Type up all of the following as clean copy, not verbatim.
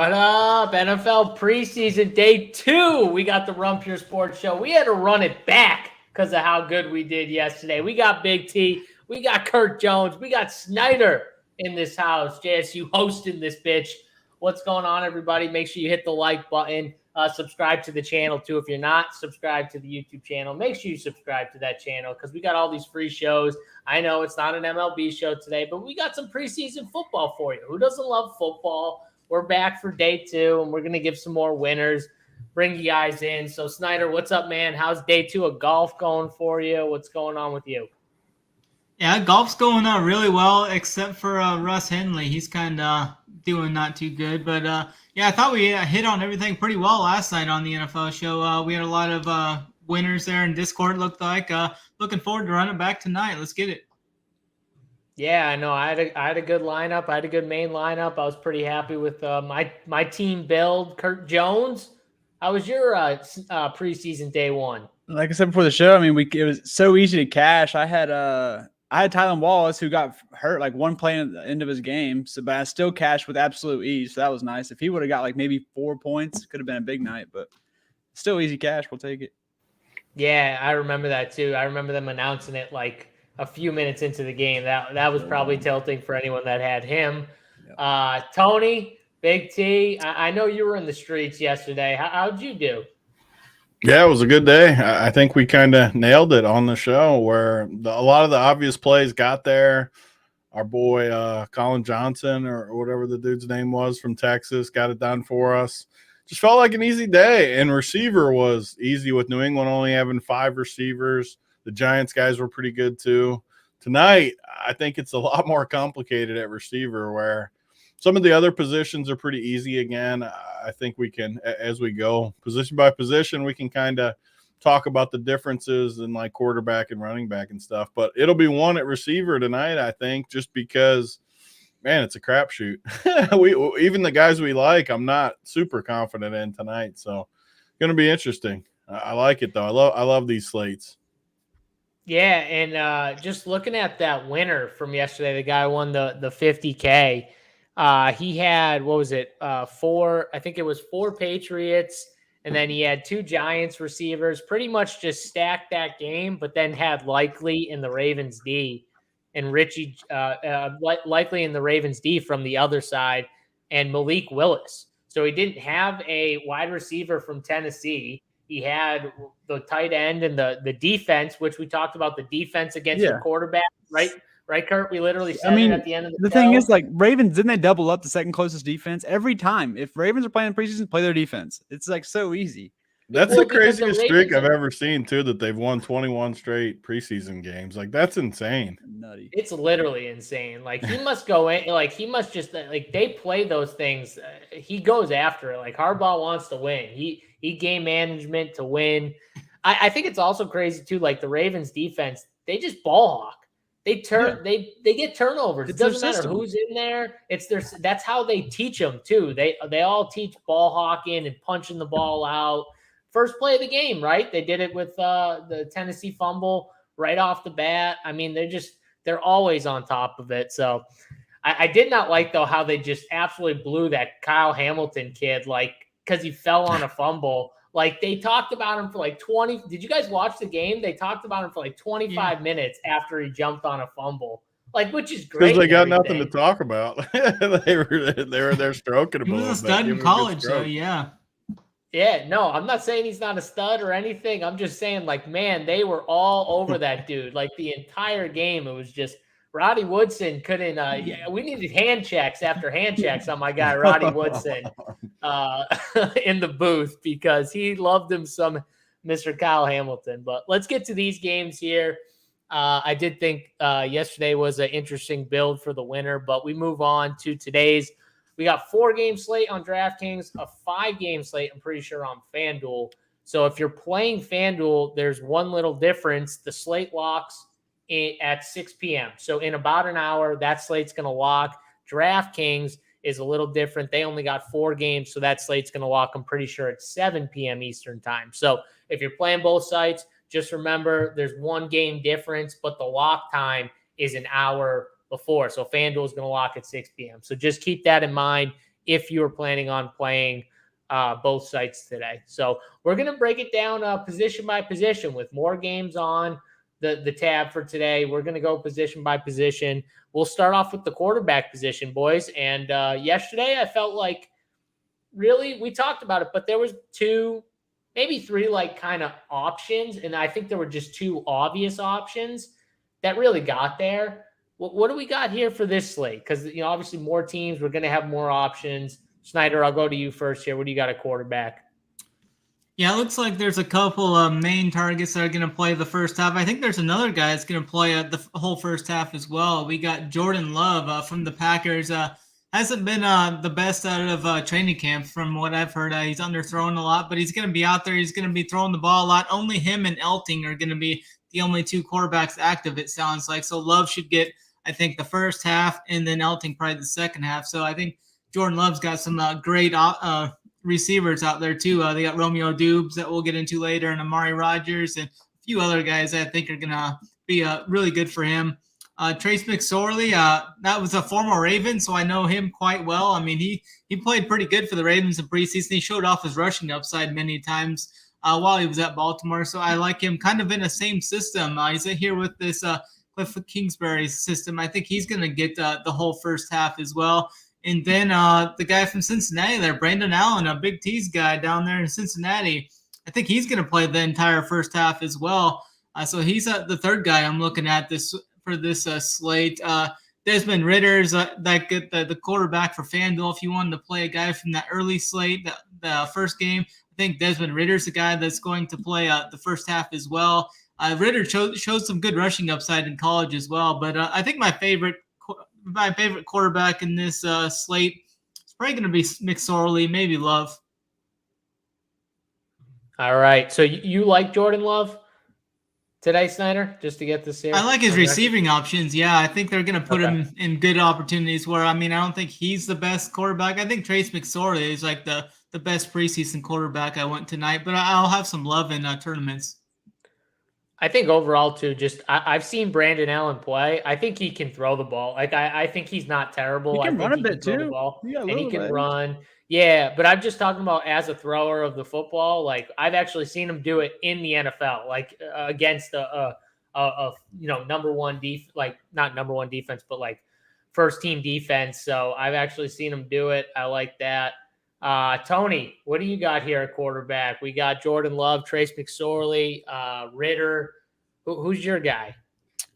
What up, NFL preseason day 2? We got the Run Pure Sports Show. We had to run it back because of how good we did yesterday. We got Big T, we got Kurt Jones, we got Snyder in this house. JSU hosting this bitch. What's going on, everybody? Make sure you hit the like button. Subscribe to the channel, too. If you're not subscribed to the YouTube channel, make sure you subscribe to that channel because we got all these free shows. I know it's not an MLB show today, but we got some preseason football for you. Who doesn't love football? We're back for day 2, and we're going to give some more winners, bring you guys in. So, Snyder, what's up, man? How's day 2 of golf going for you? What's going on with you? Yeah, golf's going really well, except for Russ Henley. He's kind of doing not too good. But, yeah, I thought we hit on everything pretty well last night on the NFL show. We had a lot of winners there in Discord, looked like. Looking forward to running back tonight. Let's get it. Yeah, I know. I had a good lineup. I had a good main lineup. I was pretty happy with my team build. Kurt Jones, how was your preseason day 1? Like I said before the show, I mean, it was so easy to cash. I had Tylen Wallace, who got hurt like one play at the end of his game, but I still cashed with absolute ease. So that was nice. If he would have got like maybe 4 points, could have been a big night, but still easy cash. We'll take it. Yeah, I remember that too. I remember them announcing it like a few minutes into the game. That was probably tilting for anyone that had him. Tony, Big T, I know you were in the streets yesterday. How'd you do? Yeah, it was a good day. I think we kind of nailed it on the show where a lot of the obvious plays got there. Our boy Colin Johnson or whatever the dude's name was from Texas got it done for us. Just felt like an easy day. And receiver was easy with New England only having 5 receivers. The Giants guys were pretty good too. Tonight, I think it's a lot more complicated at receiver where some of the other positions are pretty easy again. I think we can, as we go position by position, we can kind of talk about the differences in like quarterback and running back and stuff. But it'll be one at receiver tonight, I think, just because, man, it's a crapshoot. Even the guys we like, I'm not super confident in tonight. So going to be interesting. I like it, though. I love these slates. Yeah, and just looking at that winner from yesterday, the guy won the 50K. He had, what was it? 4, I think it was 4 Patriots, and then he had 2 Giants receivers, pretty much just stacked that game, but then had Likely in the Ravens D and Richie, Likely in the Ravens D from the other side, and Malik Willis. So he didn't have a wide receiver from Tennessee. He had the tight end and the defense, which we talked about the defense against the quarterback, right? Right, Kurt? We literally said it at the end of the show. Thing is, like, Ravens, didn't they double up the second closest defense every time? If Ravens are playing preseason, play their defense. It's like so easy. That's the craziest streak I've ever seen, too, that they've won 21 straight preseason games. Like, that's insane. Nutty. It's literally insane. Like, he must go in, like, he must just, like, they play those things. He goes after it. Like, Harbaugh wants to win. He game management to win. I think it's also crazy, too, like, the Ravens defense, they just ball hawk. They get turnovers. It doesn't matter who's in there. That's how they teach them, too. They all teach ball hawking and punching the ball out. First play of the game, right? They did it with the Tennessee fumble right off the bat. I mean, they're always on top of it. So I did not like, though, how they just absolutely blew that Kyle Hamilton kid, like, because he fell on a fumble. Like, they talked about him for like 20. Did you guys watch the game? They talked about him for like 25 minutes after he jumped on a fumble. Like, which is great. Because they got nothing to talk about. they were there stroking him. He was a stud in college, so yeah. Yeah, no, I'm not saying he's not a stud or anything. I'm just saying, like, man, they were all over that dude. Like, the entire game, it was just Roddy Woodson couldn't we needed hand checks after hand checks on my guy Roddy Woodson in the booth because he loved him some Mr. Kyle Hamilton. But let's get to these games here. I did think yesterday was an interesting build for the winner, but we move on to today's. We got 4-game slate on DraftKings, a 5-game slate, I'm pretty sure, on FanDuel. So if you're playing FanDuel, there's one little difference. The slate locks at 6 p.m. So in about an hour, that slate's going to lock. DraftKings is a little different. They only got 4 games, so that slate's going to lock, I'm pretty sure, at 7 p.m. Eastern time. So if you're playing both sites, just remember there's 1 game difference, but the lock time is an hour before. So FanDuel is going to lock at 6 p.m. So just keep that in mind if you're planning on playing both sites today. So we're going to break it down position by position with more games on the tab for today. We're going to go position by position. We'll start off with the quarterback position, boys. And yesterday I felt like really we talked about it, but there was 2, maybe 3 like kind of options. And I think there were just 2 obvious options that really got there. What do we got here for this slate? Because, obviously more teams, we're going to have more options. Snyder, I'll go to you first here. What do you got at quarterback? Yeah, it looks like there's a couple of main targets that are going to play the first half. I think there's another guy that's going to play the whole first half as well. We got Jordan Love from the Packers. Hasn't been the best out of training camp from what I've heard. He's underthrown a lot, but he's going to be out there. He's going to be throwing the ball a lot. Only him and Elting are going to be the only 2 quarterbacks active, it sounds like. So Love should get, I think, the first half, and then Elting probably the second half. So I think Jordan Love's got some great receivers out there too. They got Romeo Dubes that we'll get into later, and Amari Rogers, and a few other guys that I think are going to be really good for him. Trace McSorley, that was a former Raven, so I know him quite well. I mean, he played pretty good for the Ravens in preseason. He showed off his rushing upside many times while he was at Baltimore, so I like him kind of in the same system. He's here with this Cliff Kingsbury system. I think he's going to get the whole first half as well. And then the guy from Cincinnati there, Brandon Allen, a Big T's guy down there in Cincinnati, I think he's going to play the entire first half as well. So he's the third guy I'm looking at for this slate. Desmond Ritter's the quarterback for FanDuel. If you wanted to play a guy from that early slate, the first game, I think Desmond Ritter's the guy that's going to play the first half as well. Ritter showed some good rushing upside in college as well. But I think my favorite quarterback in this slate is probably going to be McSorley, maybe Love. All right. So you like Jordan Love today, Snyder, just to get this here? I like his receiving options. Yeah, I think they're going to put him in good opportunities where, I don't think he's the best quarterback. I think Trace McSorley is like the best preseason quarterback I went tonight, but I'll have some Love in tournaments. I think overall too, just I've seen Brandon Allen play. I think he can throw the ball. Like I think he's not terrible. He can run a bit too. And he can run. Yeah, but I'm just talking about as a thrower of the football. Like I've actually seen him do it in the NFL, like against a number one like not number one defense, but like first team defense. So I've actually seen him do it. I like that. Tony, what do you got here at quarterback? We got Jordan Love, Trace McSorley, Ritter. Who's your guy?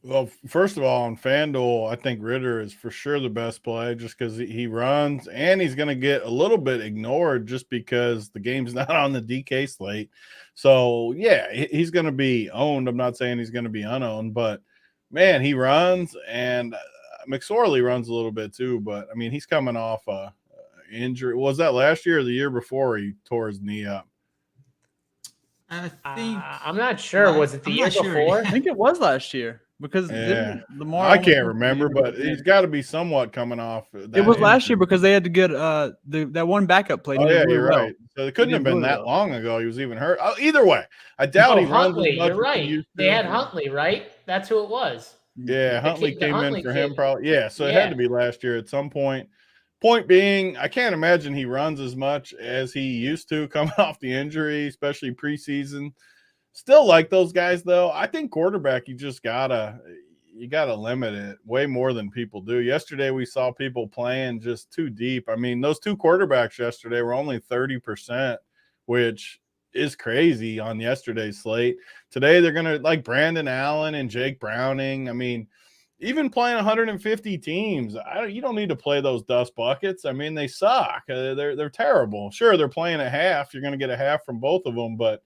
Well, first of all, on FanDuel, I think Ritter is for sure the best play just because he runs, and he's going to get a little bit ignored just because the game's not on the DK slate. So, yeah, he's going to be owned. I'm not saying he's going to be unowned, but, man, he runs, and McSorley runs a little bit too. But, he's coming off injury. Was that last year or the year before he tore his knee up? I think I'm not sure. Was it the year before? I think it was last year because Lamar. I can't remember, but he's got to be somewhat coming off. It was last year because they had to get that one backup play. Oh yeah, you're right. So it couldn't have been that long ago. He was even hurt. Either way, I doubt he runs Huntley. as much. You're right. They had Huntley, right? That's who it was. Yeah, Huntley came in for him probably. Yeah, so it had to be last year at some point. Point being, I can't imagine he runs as much as he used to coming off the injury, especially preseason. Still like those guys, though. I think quarterback, you gotta limit it way more than people do. Yesterday, we saw people playing just too deep. Those 2 quarterbacks yesterday were only 30%, which is crazy on yesterday's slate. Today, they're going to like Brandon Allen and Jake Browning. Even playing 150 teams, you don't need to play those dust buckets. They suck. They're terrible. Sure, they're playing a half. You're going to get a half from both of them, but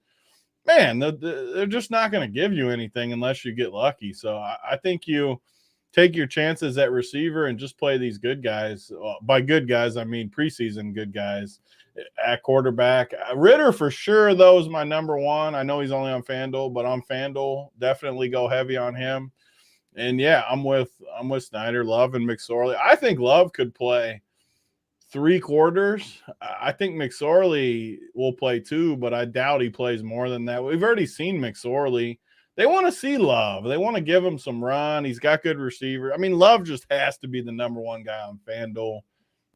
man, they're just not going to give you anything unless you get lucky. So I think you take your chances at receiver and just play these good guys. By good guys, I mean preseason good guys at quarterback. Ritter for sure, though, is my number one. I know he's only on FanDuel, but on FanDuel, definitely go heavy on him. And yeah, I'm with Snyder, Love, and McSorley. I think Love could play 3 quarters. I think McSorley will play 2, but I doubt he plays more than that. We've already seen McSorley. They want to see Love. They want to give him some run. He's got good receiver. Love just has to be the number one guy on FanDuel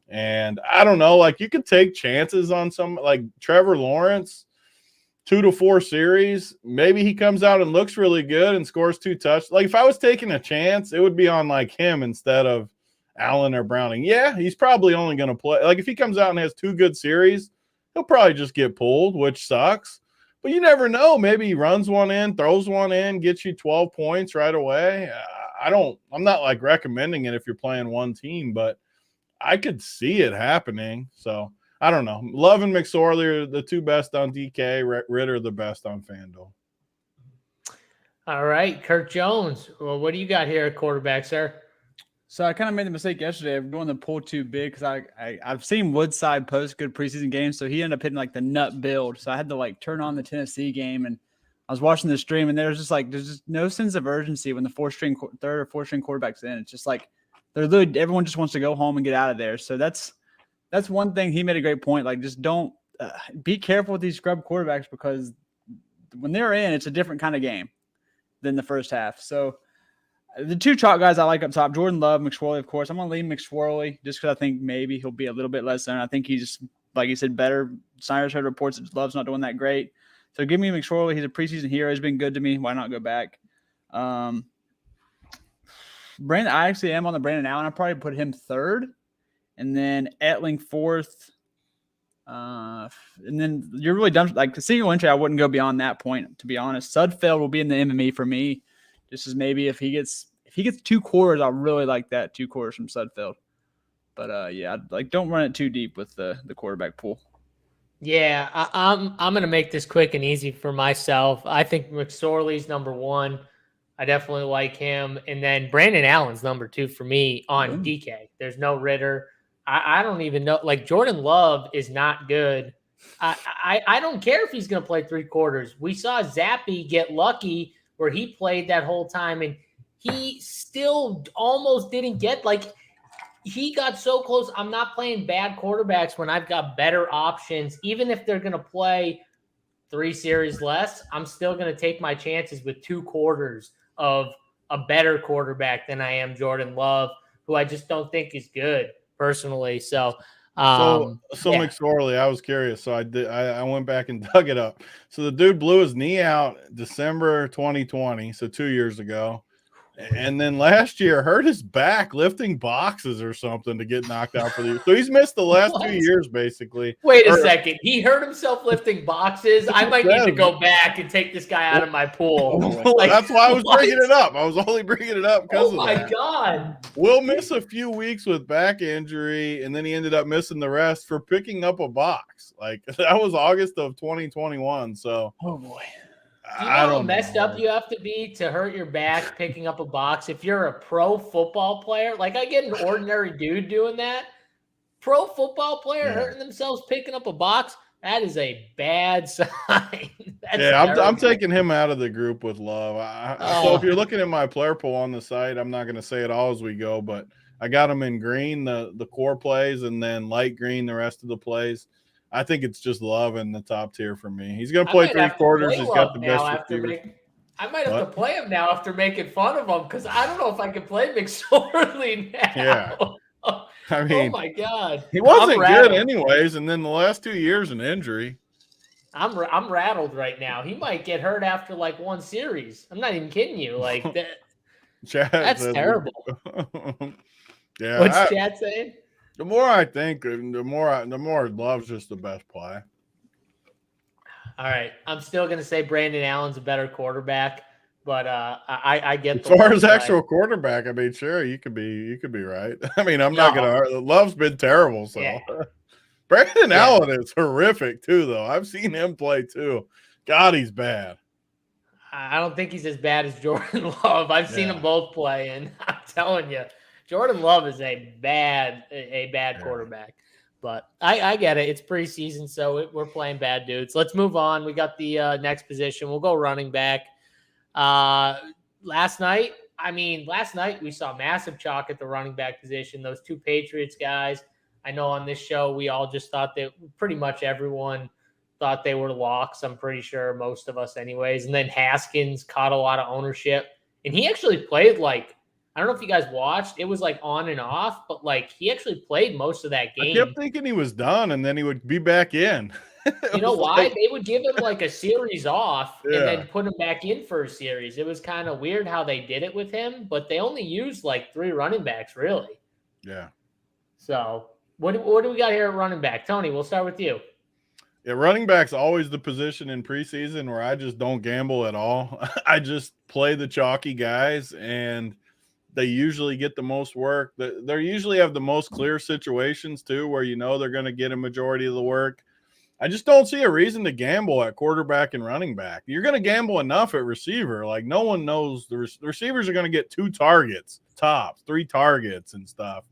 And I don't know, like you could take chances on some like Trevor Lawrence, 2 to 4 series. Maybe he comes out and looks really good and scores 2 touchdowns. Like if I was taking a chance, it would be on like him instead of Allen or Browning. Yeah, he's probably only going to play. Like if he comes out and has 2 good series, he'll probably just get pulled, which sucks. But you never know. Maybe he runs one in, throws one in, gets you 12 points right away. I'm not like recommending it if you're playing one team, but I could see it happening. So I don't know. Love and McSorley are the 2 best on DK. Ritter the best on FanDuel. All right, Kirk Jones. Well, what do you got here at quarterback, sir? So I kind of made the mistake yesterday of going the pool too big because I've seen Woodside post good preseason games, so he ended up hitting like the nut build. So I had to like turn on the Tennessee game, and I was watching the stream, and there's just no sense of urgency when the third or fourth string quarterback's in. It's just like everyone just wants to go home and get out of there. So that's one thing. He made a great point. Like just don't be careful with these scrub quarterbacks because when they're in, it's a different kind of game than the first half. So the 2 chalk guys I like up top, Jordan Love, McSorley, of course. I'm going to lean McSorley just because I think maybe he'll be a little bit less than. I think he's, like you said, better. Snyder's heard reports that Love's not doing that great. So give me McSorley. He's a preseason hero. He's been good to me. Why not go back? Brandon, I actually am on the Brandon Allen. I'll probably put him 3rd. And then Etling 4th. And then you're really done. Like the single entry, I wouldn't go beyond that point, to be honest. Sudfeld will be in the MME for me. Just as maybe if he gets 2 quarters, I'll really like that 2 quarters from Sudfeld. But yeah, like don't run it too deep with the quarterback pool. Yeah, I'm gonna make this quick and easy for myself. I think McSorley's number 1. I definitely like him, and then Brandon Allen's number 2 for me on DK. There's no Ritter. I don't even know. Like Jordan Love is not good. I don't care if he's gonna play 3 quarters. We saw Zappy get lucky where he played that whole time, and he still almost didn't get, like, he got so close. I'm not playing bad quarterbacks when I've got better options. Even if they're going to play 3 series less, I'm still going to take my chances with 2 quarters of a better quarterback than I am Jordan Love, who I just don't think is good personally. So yeah. McSorley, I was curious. So I went back and dug it up. So the dude blew his knee out December 2020, so 2 years ago. And then last year hurt his back lifting boxes or something to get knocked out for the year. So he's missed the last 2 years, basically. Wait a second. He hurt himself lifting boxes? I might need to go back and take this guy out of my pool. Like, that's why I was bringing it up. I was only bringing it up because of that. Oh, my God. Will miss a few weeks with back injury, and then he ended up missing the rest for picking up a box. Like, that was August of 2021. So, oh, boy. Do you know how messed up you have to be to hurt your back picking up a box? If you're a pro football player, like I get an ordinary dude doing that. Pro football player hurting themselves picking up a box, that is a bad sign. I'm taking him out of the group with Love. So if you're looking at my player pool on the site, I'm not going to say it all as we go, but I got him in green, the core plays, and then light green, the rest of the plays. I think it's just Love in the top tier for me. He's going to play 3 quarters. He's got the best receivers. I might have to play him now after making fun of him because I don't know if I can play McSorley now. Yeah. I mean, oh my God. He wasn't good anyways, and then the last 2 years an injury. I'm rattled right now. He might get hurt after like 1 series. I'm not even kidding you. Like that. That's terrible. Yeah. What's Chad saying? The more I think, the more Love's just the best play. All right, I'm still going to say Brandon Allen's a better quarterback, but I get as far as actual quarterback. I mean, sure, you could be right. I mean, I'm not going to. Love's been terrible, so Brandon Allen is horrific too, though. I've seen him play too. God, he's bad. I don't think he's as bad as Jordan Love. I've seen them both play, and I'm telling you. Jordan Love is a bad quarterback, but I get it. It's preseason, so we're playing bad dudes. Let's move on. We got the next position. We'll go running back. Last night we saw massive chalk at the running back position. Those 2 Patriots guys. I know on this show we all just thought that pretty much everyone thought they were locks. I'm pretty sure most of us anyways. And then Haskins caught a lot of ownership, and he actually played like I don't know if you guys watched. It was like on and off, but like he actually played most of that I game. kept thinking he was done, and then he would be back in. You know why? They would give him like a series off Yeah. and then put him back in for a series. It was kind of weird how they did it with him, but they only used like 3 running backs, really. Yeah. So what do we got here at running back? Tony, we'll start with you. Yeah, running back's always the position in preseason where I just don't gamble at all. I just play the chalky guys, and they usually get the most work. They usually have the most clear situations too, where you know they're going to get a majority of the work. I just don't see a reason to gamble at quarterback and running back. You're going to gamble enough at receiver. Like no one knows the receivers are going to get 2 targets, tops, 3 targets and stuff.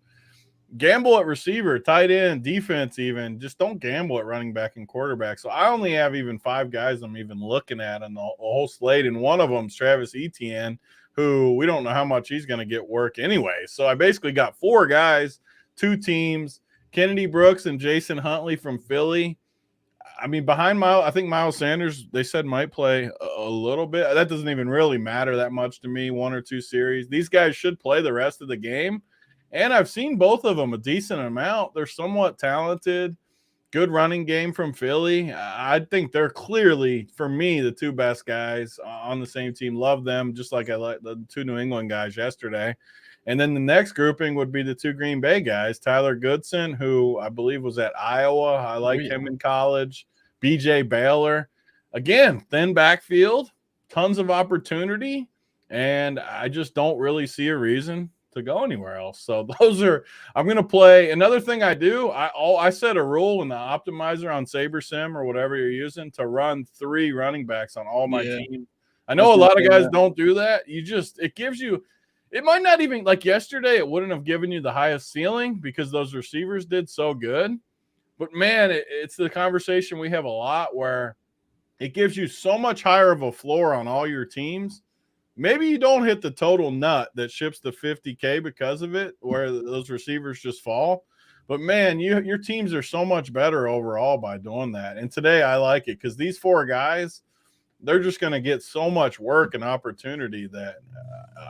Gamble at receiver, tight end, defense even. Just don't gamble at running back and quarterback. So I only have even 5 guys I'm even looking at on the whole slate, and one of them's Travis Etienne, who we don't know how much he's going to get work anyway. So I basically got 4 guys, 2 teams, Kennedy Brooks and Jason Huntley from Philly. I mean, behind Miles, I think Miles Sanders, they said might play a little bit. That doesn't even really matter that much to me, 1 or 2 series. These guys should play the rest of the game. And I've seen both of them a decent amount. They're somewhat talented, good running game from Philly. I think they're clearly, for me, the 2 best guys on the same team. Love them, just like I like the 2 New England guys yesterday. And then the next grouping would be the 2 Green Bay guys, Tyler Goodson, who I believe was at Iowa. I liked him in college. BJ Baylor. Again, thin backfield, tons of opportunity, and I just don't really see a reason to go anywhere else. So those are – I'm going to play – another thing I do, I set a rule in the optimizer on SaberSim or whatever you're using to run 3 running backs on all my teams. I know a lot of guys don't do that. It gives you – it might not even, like yesterday, it wouldn't have given you the highest ceiling because those receivers did so good. But, man, it's the conversation we have a lot where it gives you so much higher of a floor on all your teams. Maybe you don't hit the total nut that ships to 50K because of it, where those receivers just fall. But, man, your teams are so much better overall by doing that. And today I like it because these 4 guys – they're just going to get so much work and opportunity that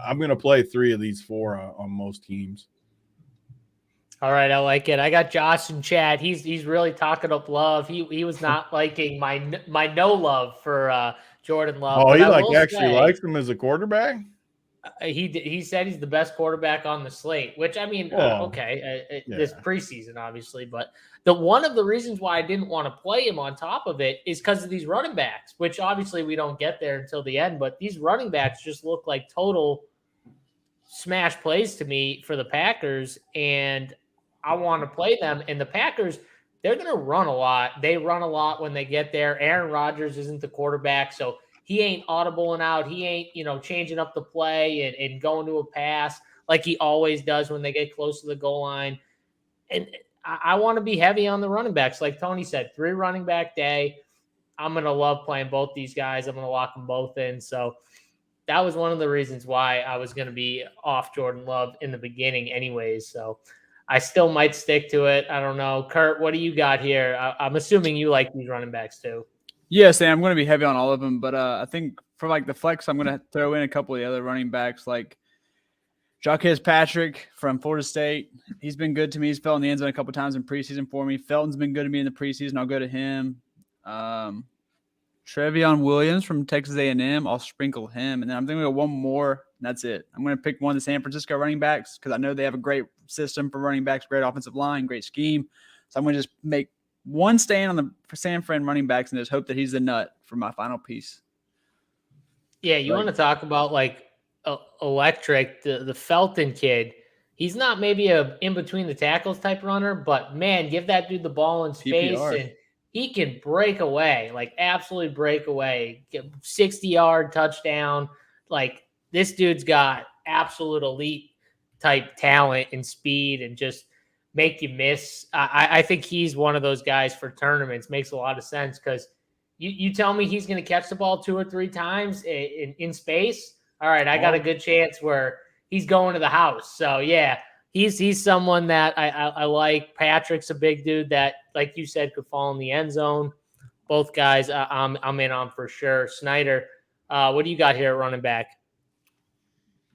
I'm going to play 3 of these 4 on most teams. All right, I like it. I got Josh in chat. He's really talking up Love. He was not liking my no love for Jordan Love. Oh, he likes him as a quarterback? He said he's the best quarterback on the slate, which I mean, this preseason, obviously, but one of the reasons why I didn't want to play him on top of it is because of these running backs, which obviously we don't get there until the end, but these running backs just look like total smash plays to me for the Packers, and I want to play them. And the Packers, they're going to run a lot. They run a lot when they get there. Aaron Rodgers isn't the quarterback, so he ain't audibling out. He ain't, changing up the play and going to a pass like he always does when they get close to the goal line. And I want to be heavy on the running backs. Like Tony said, 3 running back day. I'm going to love playing both these guys. I'm going to lock them both in. So that was one of the reasons why I was going to be off Jordan Love in the beginning anyways. So I still might stick to it. I don't know. Kurt, what do you got here? I'm assuming you like these running backs too. Yes, and I'm going to be heavy on all of them, but I think for like the flex, I'm going to throw in a couple of the other running backs like Jacquez Patrick from Florida State. He's been good to me. He's fell in the end zone a couple of times in preseason for me. Felton's been good to me in the preseason. I'll go to him. Trevion Williams from Texas A&M. I'll sprinkle him. And then I'm going to go one more, and that's it. I'm going to pick one of the San Francisco running backs because I know they have a great system for running backs, great offensive line, great scheme. So I'm going to just make one stand on the San Fran running backs and just hope that he's the nut for my final piece. Yeah, you want to talk about like electric, the Felton kid. He's not maybe a in between the tackles type runner, but man, give that dude the ball in space PPR. and he can break away, like absolutely break away. 60-yard touchdown. Like this dude's got absolute elite type talent and speed and just make you miss. I think he's one of those guys for tournaments. Makes a lot of sense because you tell me he's going to catch the ball 2 or 3 times in space. All right, I got a good chance where he's going to the house. So, yeah, he's someone that I like. Patrick's a big dude that, like you said, could fall in the end zone. Both guys I'm in on for sure. Snyder, what do you got here at running back?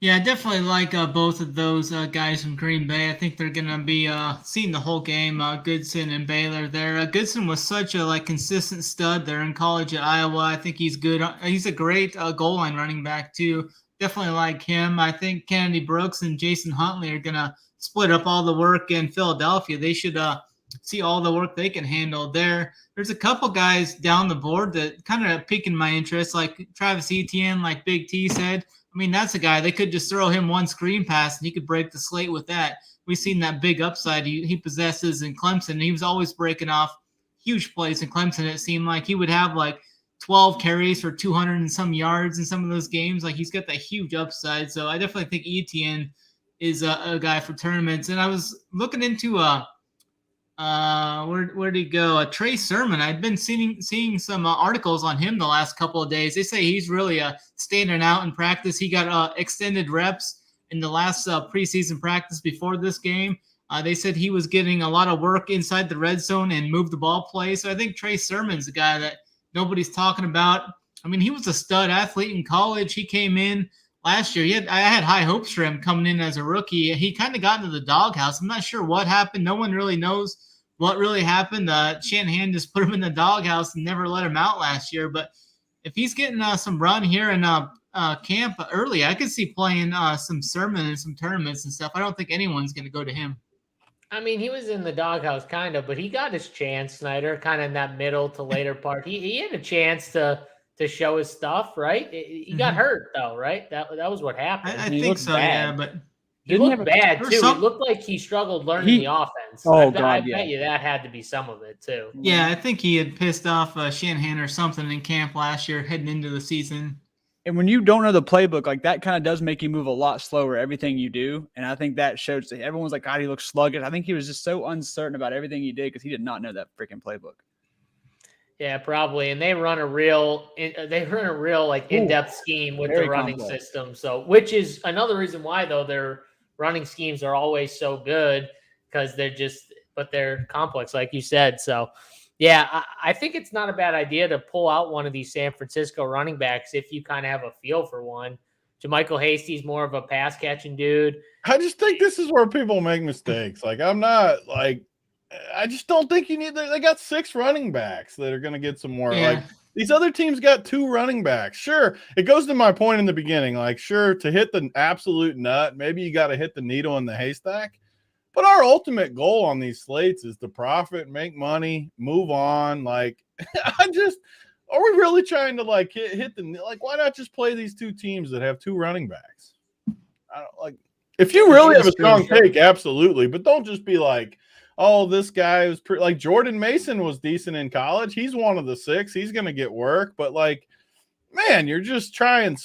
Yeah, I definitely like both of those guys from Green Bay. I think they're gonna be seeing the whole game. Goodson and Baylor there. Goodson was such a consistent stud there in college at Iowa. I think he's good. He's a great goal line running back too. Definitely like him. I think Kennedy Brooks and Jason Huntley are gonna split up all the work in Philadelphia. They should see all the work they can handle there. There's a couple guys down the board that kind of piquing my interest, like Travis Etienne, like Big T said. I mean, that's a guy, they could just throw him one screen pass and he could break the slate with that. We've seen that big upside he possesses in Clemson. He was always breaking off huge plays in Clemson. It seemed like he would have 12 carries for 200 and some yards in some of those games. Like, he's got that huge upside. So I definitely think Etienne is a guy for tournaments. And I was looking into where'd he go? Trey Sermon. I've been seeing some articles on him the last couple of days. They say he's really standing out in practice. He got extended reps in the last preseason practice before this game. They said he was getting a lot of work inside the red zone and move the ball play. So I think Trey Sermon's a guy that nobody's talking about. I mean, he was a stud athlete in college. He came in last year. I had high hopes for him coming in as a rookie. He kind of got into the doghouse. I'm not sure what happened. No one really knows what really happened. Shanahan just put him in the doghouse and never let him out last year. But if he's getting some run here in camp early, I could see playing some Sermon in some tournaments and stuff. I don't think anyone's going to go to him. I mean, he was in the doghouse kind of, but he got his chance, Snyder, kind of in that middle to later part. He had a chance to show his stuff, right? He got hurt though, right? That was what happened. I think so, yeah, but he looked bad too. It looked like he struggled learning the offense. I bet you that had to be some of it too. Yeah, I think he had pissed off Shanahan or something in camp last year heading into the season. And when you don't know the playbook, that kind of does make you move a lot slower, everything you do. And I think that shows that everyone's like, God, he looks sluggish. I think he was just so uncertain about everything he did because he did not know that freaking playbook. Yeah, probably. And they run a real in-depth scheme with the running system. So, which is another reason why though their running schemes are always so good because they're complex, like you said. So, yeah, I think it's not a bad idea to pull out one of these San Francisco running backs if you kind of have a feel for one. JaMychal Hasty's more of a pass catching dude. I just think this is where people make mistakes. I just don't think you need. They got 6 running backs that are going to get some more. Yeah. These other teams got 2 running backs. Sure, it goes to my point in the beginning. Sure, to hit the absolute nut, maybe you got to hit the needle in the haystack. But our ultimate goal on these slates is to profit, make money, move on. Are we really trying to hit the why not just play these 2 teams that have 2 running backs? I don't if you really have a strong take, absolutely, but don't just be oh, this guy was Jordan Mason was decent in college. He's one of the 6. He's going to get work, but man, you're just trying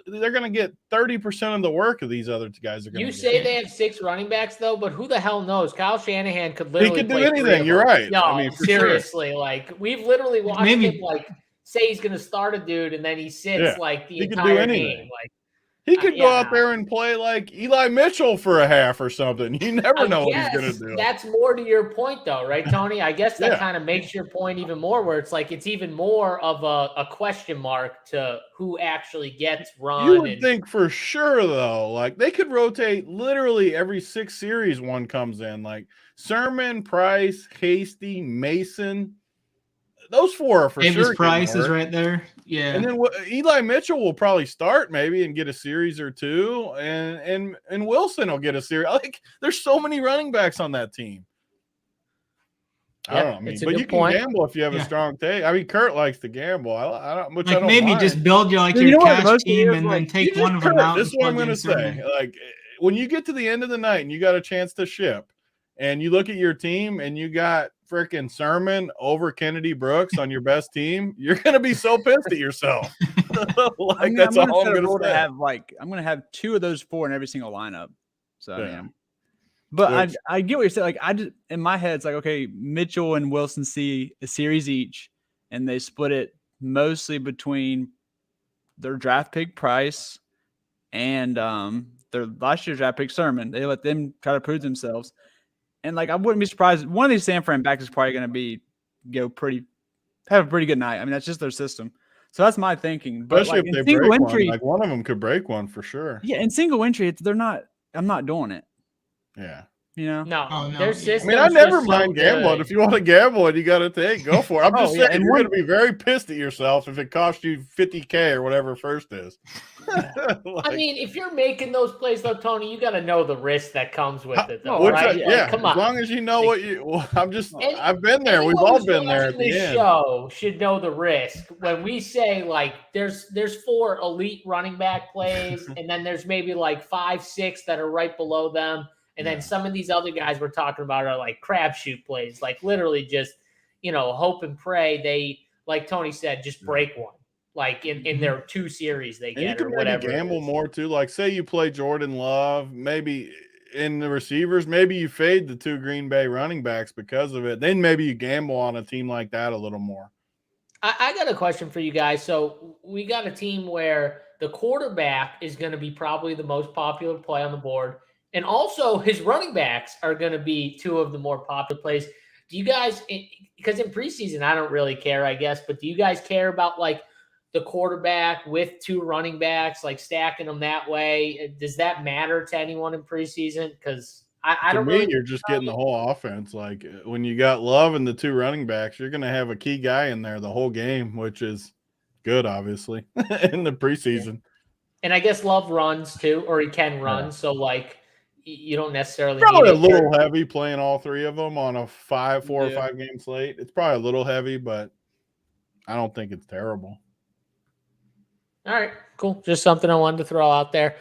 they're going to get 30% of the work of these other guys are going to You say they have 6 running backs, though, but who the hell knows? Kyle Shanahan could literally do anything. You're right. No, seriously. Sure. We've literally watched him, say he's going to start a dude, and then he sits, the entire game. He could go out there and play like Eli Mitchell for a half or something. You never know what he's going to do. That's more to your point, though, right, Tony? I guess that kind of makes your point even more, where it's it's even more of a question mark to who actually gets run. You would think for sure, though, they could rotate literally every 6 series one comes in. Sermon, Price, Hasty, Mason. Those 4 are for Davis sure. Price is right there. Yeah. And then Eli Mitchell will probably start maybe and get a series or 2. And Wilson will get a series. There's so many running backs on that team. I don't know. But you can gamble if you have a strong take. I mean, Kurt likes to gamble. I don't maybe mind. Just build your cash team and then take one of them out. This is what I'm going to say. When you get to the end of the night and you got a chance to ship and you look at your team and you got freaking Sermon over Kennedy Brooks on your best team, you're going to be so pissed at yourself. That's all I'm going to say. I'm going to have 2 of those 4 in every single lineup. So, but I get what you're saying. I just, in my head, it's okay, Mitchell and Wilson see a series each, and they split it mostly between their draft pick Price and their last year's draft pick Sermon. They let them try to prove themselves. And I wouldn't be surprised. One of these San Fran backs is probably going to have a pretty good night. I mean, that's just their system. So that's my thinking. But Especially like if in they single break entry, one. Like one of them could break one for sure. yeah, in single entry, I'm not doing it. Yeah. You know? No, Oh, no, their yeah. system's I mean, I never just so mind gambling. good. If you want to gamble and you got to take, go for it. I'm just Oh, yeah, saying, and you're one- going to be very pissed at yourself if it costs you $50K or whatever first is. I mean, if you're making those plays, though, Tony, you got to know the risk that comes with it, though, Which right? yeah, come as on. long as you know what you. Well, I've been there. We've Anyone all who's been there at watching the this end. show should know the risk. When we say like there's 4 elite running back plays, and then there's maybe like 5, 6 that are right below them, and then some of these other guys we're talking about are like crapshoot plays, like literally just hope and pray they, like Tony said, just break one. Like in their 2 series they And you get can or maybe whatever. gamble more too. Like say you play Jordan Love, maybe in the receivers, maybe you fade the 2 Green Bay running backs because of it. Then maybe you gamble on a team like that a little more. I got a question for you guys. So we got a team where the quarterback is going to be probably the most popular play on the board. And also his running backs are going to be 2 of the more popular plays. Do you guys, because in preseason, I don't really care, I guess, but do you guys care about like the quarterback with 2 running backs, like stacking them that way? Does that matter to anyone in preseason? Because I don't really. You're just getting the whole offense. Like when you got Love and the 2 running backs, you're going to have a key guy in there the whole game, which is good, obviously, in the preseason. And I guess Love runs too, or he can run. Yeah. So like, you don't necessarily probably need a little heavy playing all 3 of them on a 4 or 5 game slate. It's probably a little heavy, but I don't think it's terrible. All right, cool. Just something I wanted to throw out there.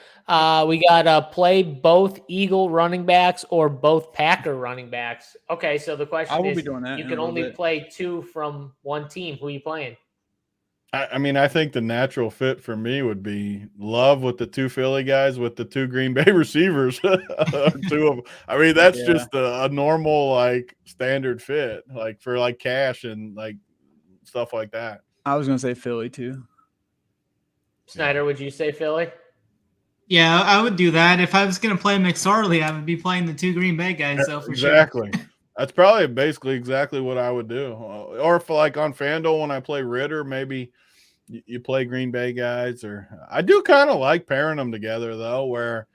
We got play both Eagle running backs or both Packer running backs. Okay, so the question is, you can only play 2 from one team. Who are you playing? I mean, I think the natural fit for me would be Love with the 2 Philly guys with the 2 Green Bay receivers. 2 of them. I mean, that's just a normal, like, standard fit, like for like cash and like stuff like that. I was going to say Philly too. Snyder, would you say Philly? Yeah, I would do that. If I was going to play McSorley, I would be playing the 2 Green Bay guys, so for sure. Exactly. That's probably basically exactly what I would do. Or if like on FanDuel when I play Ritter, maybe you play Green Bay guys. Or I do kind of like pairing them together though, where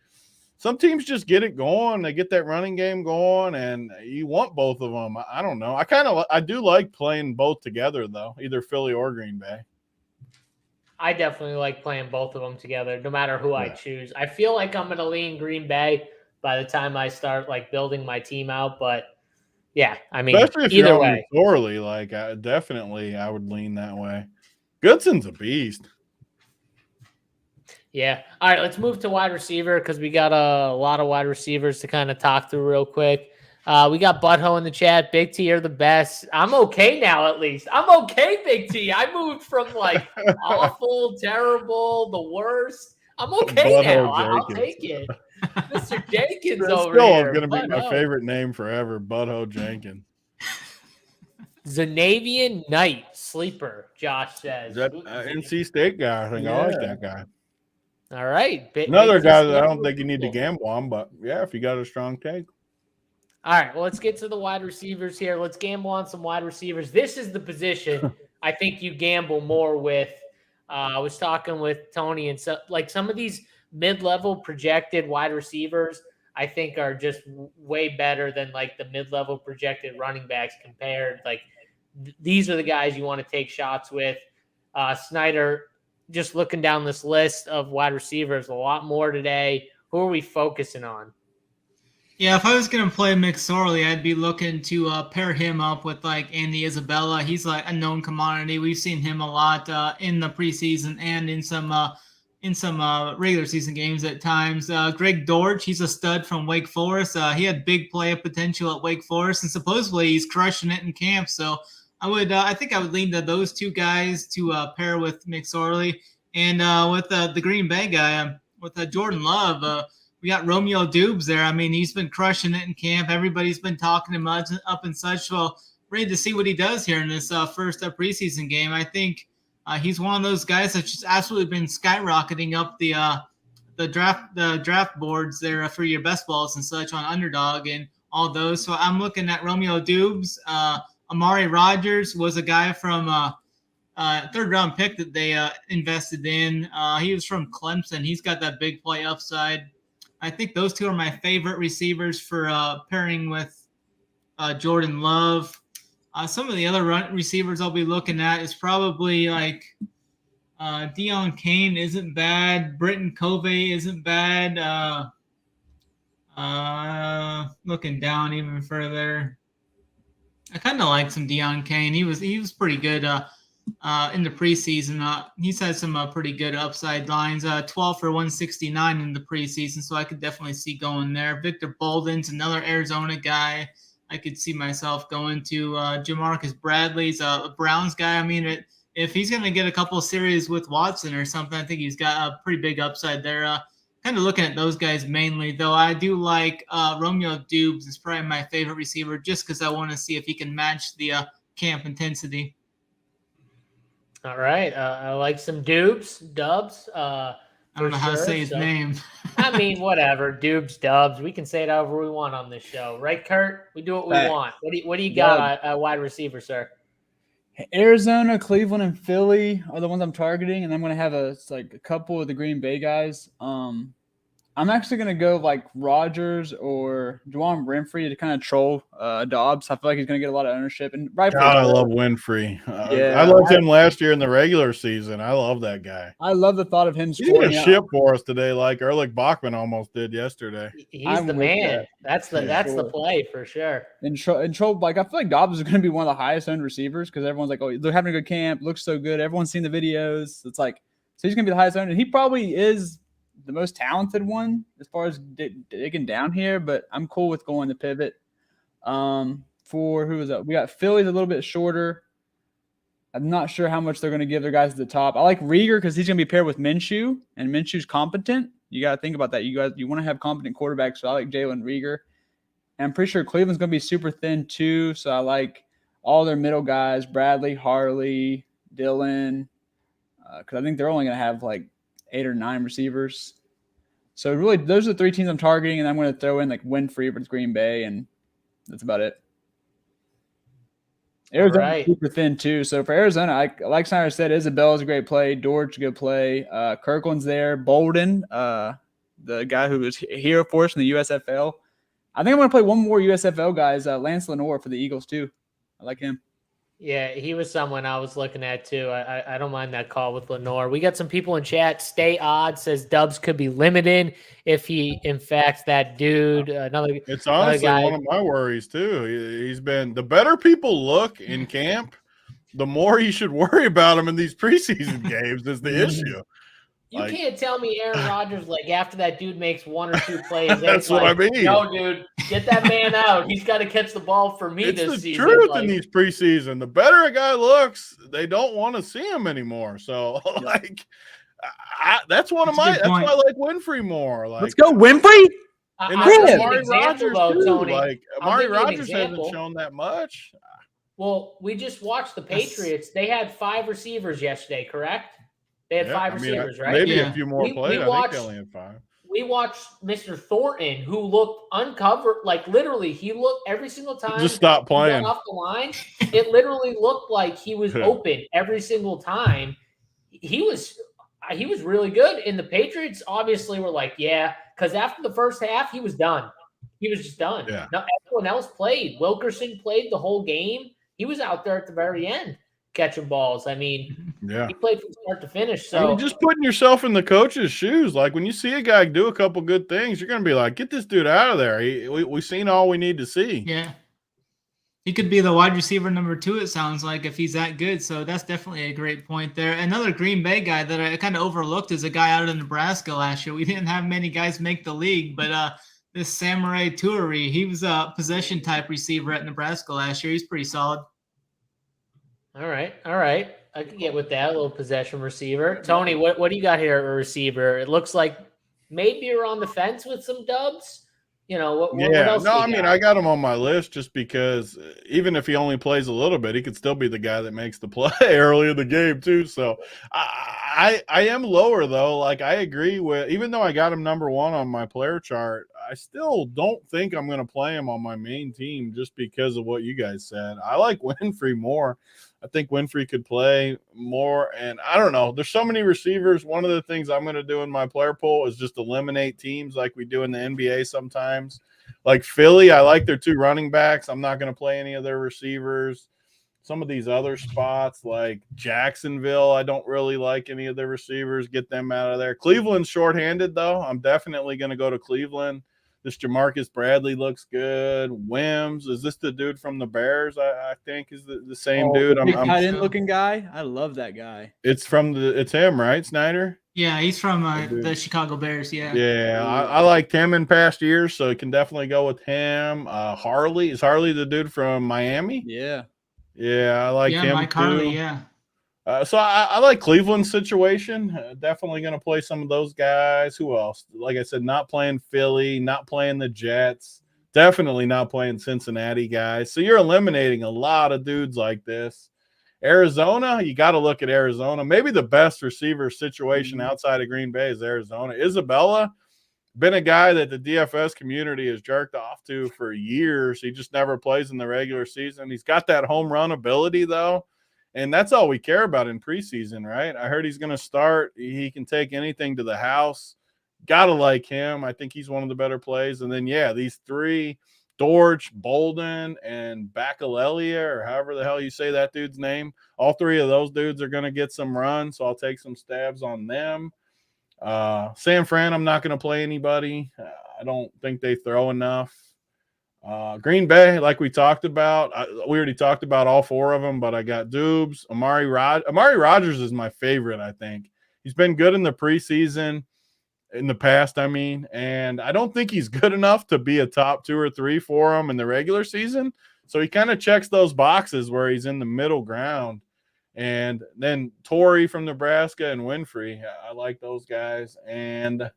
some teams just get it going. They get that running game going, and you want both of them. I don't know. I do like playing both together though, either Philly or Green Bay. I definitely like playing both of them together, no matter who I choose. I feel like I'm going to lean Green Bay by the time I start like building my team out, but yeah, I mean, especially if either you're way, McSorley, like I would lean that way. Goodson's a beast. Yeah. All right, let's move to wide receiver because we got a lot of wide receivers to kind of talk through real quick. We got Butthole in the chat. Big T, you're the best. I'm okay now, at least. I'm okay, Big T. I moved from like awful, terrible, the worst. I'm okay now. I'll take it. Mr. Jenkins over here. It's going to be my favorite name forever, Butthole Jenkins. Zanavian Knight, sleeper, Josh says. Is that NC State guy? I think I like that guy. All right. Another guy that I don't think you need to gamble on, but yeah, if you got a strong take. All right, well, let's get to the wide receivers here. Let's gamble on some wide receivers. This is the position I think you gamble more with. I was talking with Tony, and so like some of these mid-level projected wide receivers, I think are just way better than like the mid-level projected running backs compared. Like these are the guys you want to take shots with. Snyder, just looking down this list of wide receivers, a lot more today. Who are we focusing on? Yeah, if I was going to play McSorley, I'd be looking to pair him up with like Andy Isabella. He's like a known commodity. We've seen him a lot in the preseason and in some regular season games at times. Greg Dortch, he's a stud from Wake Forest. He had big play potential at Wake Forest, and supposedly he's crushing it in camp. So I think I would lean to those 2 guys to pair with McSorley. And with the Green Bay guy, with Jordan Love, we got Romeo Dubes there. I mean, he's been crushing it in camp. Everybody's been talking him up and such. Well, ready to see what he does here in this first preseason game. I think he's one of those guys that's just absolutely been skyrocketing up the draft boards there for your best balls and such on Underdog and all those. So I'm looking at Romeo Dubes. Amari Rogers was a guy from third round pick that they invested in. He was from Clemson. He's got that big play upside. I think those two are my favorite receivers for pairing with Jordan Love. Some of the other receivers I'll be looking at is probably like Deion Kane isn't bad. Britton Covey isn't bad. Looking down even further, I kind of like some Deion Kane. He was pretty good in the preseason. He's had some pretty good upside lines. 12 for 169 in the preseason, so I could definitely see going there. Victor Bolden's another Arizona guy. I could see myself going to. Jamarcus Bradley's a Browns guy. I mean, if he's going to get a couple of series with Watson or something, I think he's got a pretty big upside there. Kind of looking at those guys mainly, though. I do like Romeo Dubes is probably my favorite receiver just because I want to see if he can match the camp intensity. All right. I like some Dubs. I don't know how to say his name. I mean, whatever. Dubs. We can say it however we want on this show. Right, Kurt? We do what we want. What do you got at wide receiver, sir? Arizona, Cleveland, and Philly are the ones I'm targeting, and I'm going to have a couple of the Green Bay guys. I'm actually going to go like Rodgers or Juwan Winfrey to kind of troll Dobbs. I feel like he's going to get a lot of ownership. And God, I love Winfrey. I loved him last year in the regular season. I love that guy. I love the thought of him scoring. He's going to ship for us today like Erlich Bachman almost did yesterday. He's the man. That's the play for sure. And troll, like I feel like Dobbs is going to be one of the highest owned receivers because everyone's like, oh, they're having a good camp, looks so good. Everyone's seen the videos. It's like, so he's going to be the highest owned, and he probably is the most talented one as far as digging down here, but I'm cool with going to pivot. For who is that? We got Philly's a little bit shorter. I'm not sure how much they're going to give their guys at the top. I like Rieger because he's going to be paired with Minshew, and Minshew's competent. You got to think about that. You want to have competent quarterbacks, so I like Jalen Rieger. And I'm pretty sure Cleveland's going to be super thin too, so I like all their middle guys, Bradley, Harley, Dillon, because I think they're only going to have like 8 or 9 receivers. So really, those are the 3 teams I'm targeting, and I'm going to throw in like Winfrey versus Green Bay, and that's about it. Arizona's super thin too. So for Arizona, like Snyder said, Isabella's a great play. Dortch, a good play. Kirkland's there. Bolden, the guy who was hero for us in the USFL. I think I'm going to play one more USFL guys, Lance Lenoir for the Eagles too. I like him. Yeah, he was someone I was looking at too. I don't mind that call with Lenoir. We got some people in chat. Stay Odd says Dubs could be limited if he infects that dude. It's honestly one of my worries too. He's been the better people look in camp, the more you should worry about him in these preseason games is the issue. You can't tell me Aaron Rodgers, like after that dude makes 1 or 2 plays, that's what I mean. No, dude, get that man out. He's got to catch the ball for me this season. It's the truth in these preseason. The better a guy looks, they don't want to see him anymore. So, that's one of my. That's why I like Winfrey more. Like, let's go, Winfrey. And Amari Rodgers too. Like Amari Rodgers hasn't shown that much. Well, we just watched the Patriots. They had 5 receivers yesterday, correct? They had 5 receivers, right? Maybe a few more played. I think they only had 5. We watched Mr. Thornton, who looked uncovered. Like literally, he looked every single time. Just stop playing off the line. It literally looked like he was open every single time. He was really good. And the Patriots obviously were like, yeah, because after the first half, he was done. He was just done. Yeah. Now, everyone else played. Wilkerson played the whole game. He was out there at the very end catching balls. I mean, he played from start to finish. So I mean, just putting yourself in the coach's shoes, like when you see a guy do a couple good things, you're going to be like, get this dude out of there. We've seen all we need to see. Yeah. He could be the wide receiver number 2, it sounds like, if he's that good. So that's definitely a great point there. Another Green Bay guy that I kind of overlooked is a guy out of Nebraska last year. We didn't have many guys make the league, but this Samurai Toure, he was a possession type receiver at Nebraska last year. He's pretty solid. All right. I can get with that, a little possession receiver. Tony, what do you got here at a receiver? It looks like maybe you're on the fence with some Dubs. You know, what else? No, I mean, I got him on my list just because even if he only plays a little bit, he could still be the guy that makes the play early in the game too. So I am lower though. Like I agree with, even though I got him number 1 on my player chart, I still don't think I'm going to play him on my main team just because of what you guys said. I like Winfrey more. I think Winfrey could play more. And I don't know. There's so many receivers. One of the things I'm going to do in my player pool is just eliminate teams like we do in the NBA sometimes. Like Philly, I like their 2 running backs. I'm not going to play any of their receivers. Some of these other spots like Jacksonville, I don't really like any of their receivers. Get them out of there. Cleveland's shorthanded, though. I'm definitely going to go to Cleveland. This Jamarcus Bradley looks good. Wims, is this the dude from the Bears? I think is the same dude. Big tight end looking guy. I love that guy. It's him, right, Snyder? Yeah, he's from the Chicago Bears. Yeah. Yeah, I liked him in past years, so you can definitely go with him. Harley, is Harley the dude from Miami? Yeah. Yeah, I like him Mike too. Harley, yeah. So I like Cleveland's situation. Definitely going to play some of those guys. Who else? Like I said, not playing Philly, not playing the Jets. Definitely not playing Cincinnati guys. So you're eliminating a lot of dudes like this. Arizona, you got to look at Arizona. Maybe the best receiver situation outside of Green Bay is Arizona. Isabella, been a guy that the DFS community has jerked off to for years. He just never plays in the regular season. He's got that home run ability, though, and that's all we care about in preseason, right? I heard he's going to start. He can take anything to the house. Got to like him. I think he's one of the better plays. And then, yeah, these 3, Dortch, Bolden, and Bacalelia, or however the hell you say that dude's name, all 3 of those dudes are going to get some run, so I'll take some stabs on them. San Fran, I'm not going to play anybody. I don't think they throw enough. Green Bay, like we talked about, we already talked about all 4 of them, but I got Dubes. Amari Rodgers is my favorite, I think. He's been good in the preseason, in the past, I mean, and I don't think he's good enough to be a top 2 or 3 for him in the regular season. So he kind of checks those boxes where he's in the middle ground. And then Torrey from Nebraska and Winfrey, I like those guys. And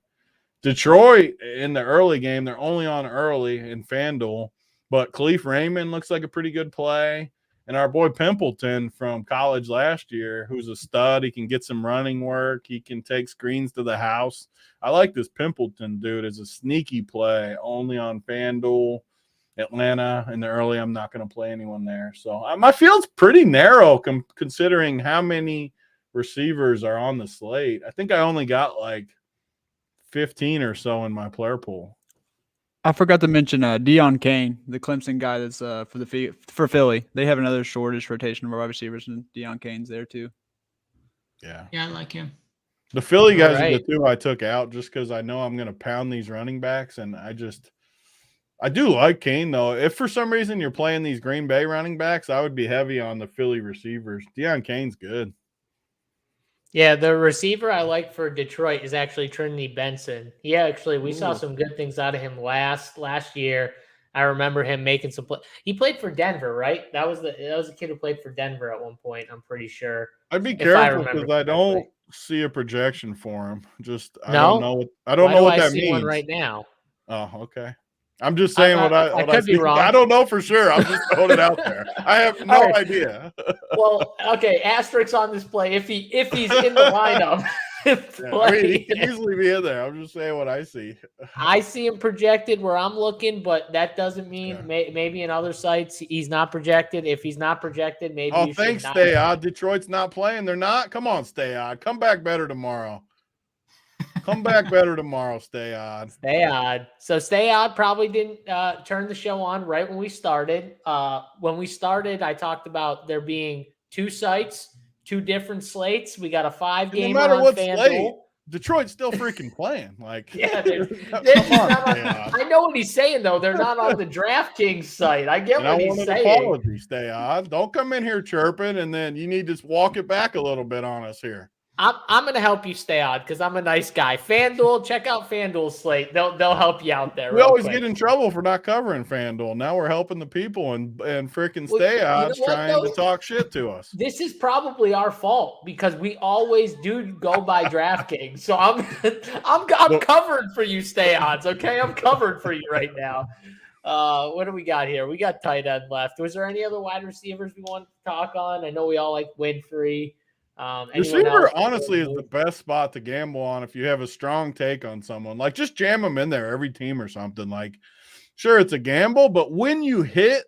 Detroit in the early game, they're only on early in FanDuel, but Khalif Raymond looks like a pretty good play. And our boy Pimpleton from college last year, who's a stud, he can get some running work. He can take screens to the house. I like this Pimpleton dude as a sneaky play, only on FanDuel. Atlanta in the early, I'm not going to play anyone there. So my field's pretty narrow considering how many receivers are on the slate. I think I only got like 15 or so in my player pool. I forgot to mention Deion Kane, the Clemson guy that's for Philly. They have another shortish rotation of wide receivers, and Deion Kane's there too. Yeah, I like him. The Philly guys are the 2 I took out just because I know I'm going to pound these running backs, and I do like Kane, though. If for some reason you're playing these Green Bay running backs, I would be heavy on the Philly receivers. Deion Kane's good. Yeah, the receiver I like for Detroit is actually Trinity Benson. We saw some good things out of him last year. I remember him making some play. He played for Denver, right? That was a kid who played for Denver at one point, I'm pretty sure. I'd be careful because I don't see a projection for him. I don't know what that means. One right now. Oh, okay. I'm just saying what I could be wrong. I don't know for sure. I'm just throwing it out there. I have no idea. Well, okay, asterisk on this play if he's in the lineup. He can easily be in there. I'm just saying what I see. I see him projected where I'm looking, but that doesn't mean maybe in other sites he's not projected. If he's not projected, maybe. Oh, thanks, Stay Odd. Detroit's not playing. They're not. Come on, Stay Odd. Come back better tomorrow. Come back better tomorrow, Stay Odd. Stay Odd. So Stay Odd probably didn't turn the show on right when we started. I talked about there being 2 sites, 2 different slates. We got a 5-game no matter on what FanDuel. Slate, Detroit's still freaking playing. Like, yeah, on, I know what he's saying though. They're not on the Draftkings site. I get what he's saying. Apology, Stay Odd. Don't come in here chirping, and then you need to walk it back a little bit on us here. I'm going to help you stay on because I'm a nice guy. FanDuel, check out FanDuel's slate. They'll help you out there. We always get in trouble for not covering FanDuel. Now we're helping the people and freaking Stay Odds trying to talk shit to us. This is probably our fault because we always do go by DraftKings. So I'm covered for you, Stay Odds. Okay, I'm covered for you right now. What do we got here? We got tight end left. Was there any other wide receivers we wanted to talk on? I know we all like Winfrey. Receiver honestly is the best spot to gamble on if you have a strong take on someone. Like, just jam them in there every team or something. Like, sure, it's a gamble, but when you hit,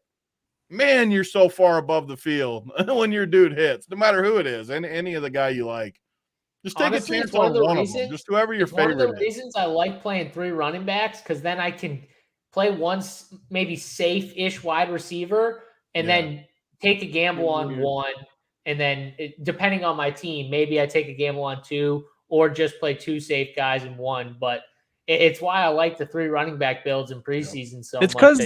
man, you're so far above the field when your dude hits, no matter who it is, and any of the guy you like. Just take Honestly, a it's chance on one of them. Just whoever your it's one of favorite the is. reasons I like playing 3 running backs, because then I can play one maybe safe-ish wide receiver and then take a gamble on one. And then depending on my team, maybe I take a gamble on 2 or just play 2 safe guys in 1. But it's why I like the 3 running back builds in preseason so It's much.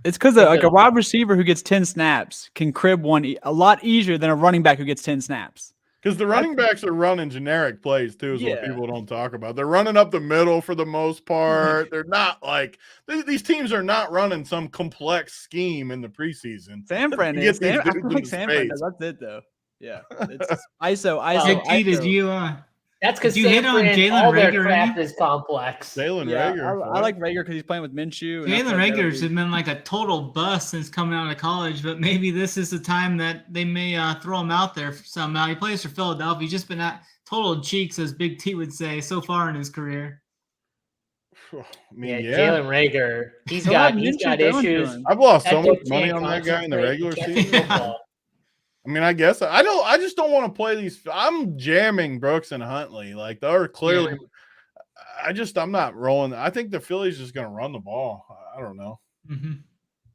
It's because like a wide receiver who gets 10 snaps can crib one a lot easier than a running back who gets 10 snaps. Because the running backs are running generic plays too, is what people don't talk about. They're running up the middle for the most part. They're not like these teams are not running some complex scheme in the preseason. San Fran is. I feel like San Fran does. That's it though. Yeah, it's ISO. Did you? That's because San Fran, all their craft is complex. Jalen Reagor. I like Reagor because he's playing with Minshew. Jalen Reagor's has been like a total bust since coming out of college, but maybe this is the time that they may throw him out there somehow. He plays for Philadelphia. He's just been at total cheeks, as Big T would say, so far in his career. Jalen Reagor. He's got issues. I've lost so much money on that guy in the regular season. I mean, I guess I just don't want to play these. I'm jamming Brooks and Huntley. Like they're clearly. I'm not rolling. I think the Phillies just going to run the ball. I don't know. Mm-hmm.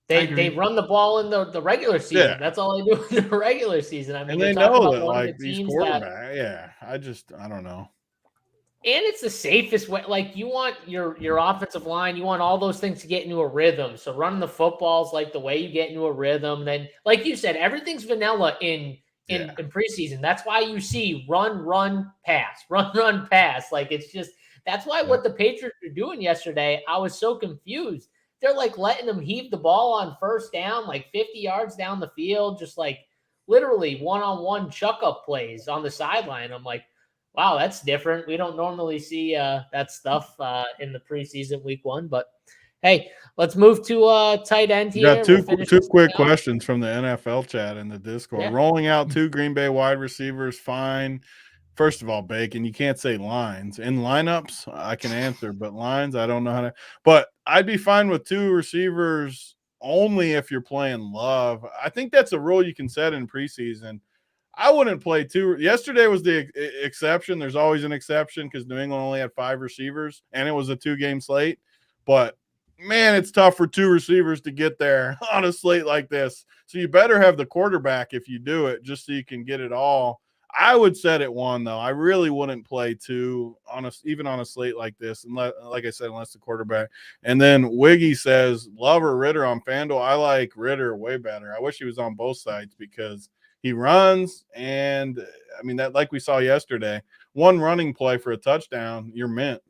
They run the ball in the regular season. Yeah. That's all they do in the regular season. I mean, and they know that like these quarterbacks. I don't know. And it's the safest way. Like you want your offensive line, you want all those things to get into a rhythm. So running the footballs like the way you get into a rhythm. Then, like you said, everything's vanilla in preseason. That's why you see run, pass, run, pass. Like it's just that's why what the Patriots were doing yesterday. I was so confused. They're like letting them heave the ball on first down, like 50 yards down the field, just like literally one-on-one chuck-up plays on the sideline. I'm like, wow, that's different. We don't normally see that stuff in the preseason week 1. But, hey, let's move to tight end here. Got two quick questions from the NFL chat in the Discord. Yeah. Rolling out 2 Green Bay wide receivers, fine. First of all, Bacon, you can't say lines. In lineups, I can answer, but lines, I don't know how to. But I'd be fine with 2 receivers only if you're playing Love. I think that's a rule you can set in preseason. I wouldn't play 2. Yesterday was the exception. There's always an exception because New England only had 5 receivers, and it was a 2-game slate. But, man, it's tough for 2 receivers to get there on a slate like this. So you better have the quarterback if you do it just so you can get it all. I would set it 1, though. I really wouldn't play 2 even on a slate like this, unless, like I said, unless the quarterback. And then Wiggy says, Love or Ritter on FanDuel. I like Ritter way better. I wish he was on both sides because he runs, and I mean that like we saw yesterday, 1 running play for a touchdown, you're mint.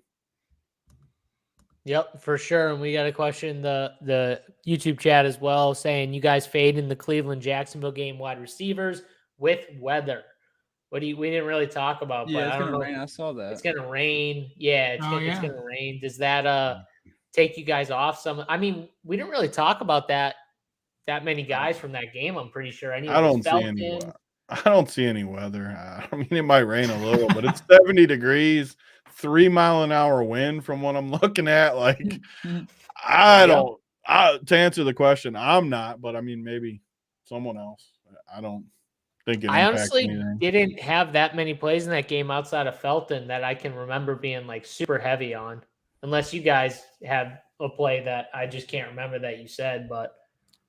Yep, for sure. And we got a question the YouTube chat as well saying you guys fade in the Cleveland Jacksonville game wide receivers with weather. We didn't really talk about, but I don't know. Rain. I saw that. It's gonna rain. Yeah, it's gonna rain. Does that take you guys off some? I mean, we didn't really talk about that many guys from that game. I'm pretty sure. I don't see any weather. I mean, it might rain a little, but it's 70 degrees, 3-mile-an-hour wind from what I'm looking at. Like, to answer the question, I'm not, but I mean, maybe someone else. I don't think it. I honestly didn't have that many plays in that game outside of Felton that I can remember being like super heavy on, unless you guys have a play that I just can't remember that you said, but.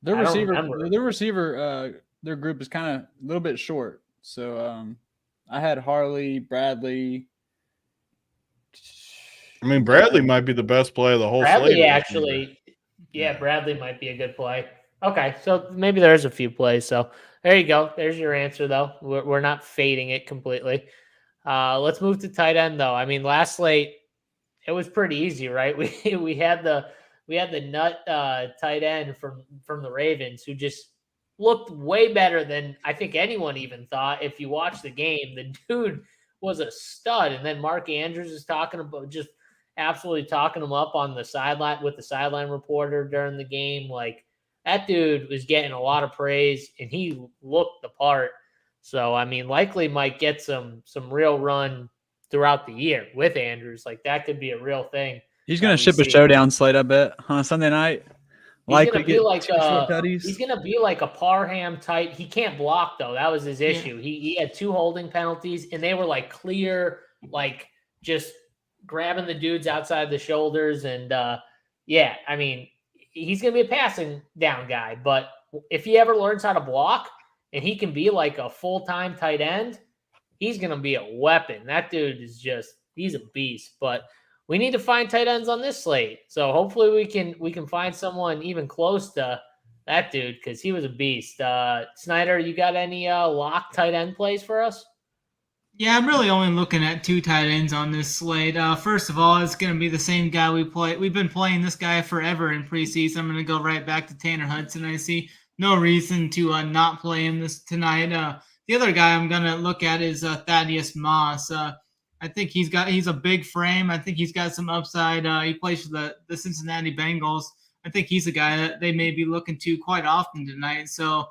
Their receiver, their group is kind of a little bit short. So I had Harley, Bradley. I mean, Bradley might be the best play of the whole slate. Bradley, actually. Yeah, Bradley might be a good play. Okay, so maybe there's a few plays. So there you go. There's your answer, though. We're not fading it completely. Let's move to tight end, though. I mean, last slate, it was pretty easy, right? We had the nut tight end from the Ravens who just looked way better than I think anyone even thought. If you watch the game, the dude was a stud. And then Mark Andrews is just absolutely talking him up on the sideline with the sideline reporter during the game. Like that dude was getting a lot of praise and he looked the part. So, I mean, likely might get some real run throughout the year with Andrews. Like that could be a real thing. He's going to ship a showdown slate, I bet, on Sunday night. He's gonna be like short tutties. he's gonna be like a Parham type. He can't block though. That was his issue. Yeah. He had 2 holding penalties, and they were like clear, like just grabbing the dudes outside the shoulders. And yeah, I mean, he's gonna be a passing down guy, but if he ever learns how to block and he can be like a full-time tight end, he's gonna be a weapon. That dude is he's a beast. But we need to find tight ends on this slate. So hopefully we can find someone even close to that dude, because he was a beast. Snyder, you got any lock tight end plays for us? Yeah, I'm really only looking at 2 tight ends on this slate. First of all, it's going to be the same guy we play. We've been playing this guy forever in preseason. I'm going to go right back to Tanner Hudson. I see no reason to not play him tonight. The other guy I'm going to look at is Thaddeus Moss. I think he's a big frame. I think he's got some upside. He plays for the Cincinnati Bengals. I think he's a guy that they may be looking to quite often tonight. So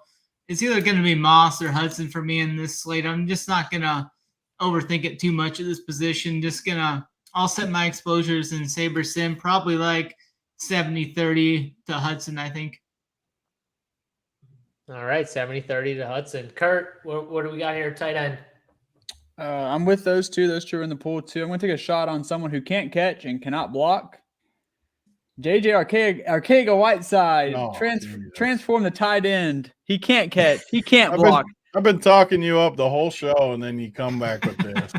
it's either going to be Moss or Hudson for me in this slate. I'm just not going to overthink it too much at this position. I'll set my exposures in Saber Sim, probably like 70-30 to Hudson, I think. All right, 70-30 to Hudson. Kurt, what do we got here, tight end? I'm with those two. Those two are in the pool too. I'm going to take a shot on someone who can't catch and cannot block. JJ Arcega-Whiteside. Transform the tight end. He can't catch. He can't block. I've been talking you up the whole show, and then you come back with this.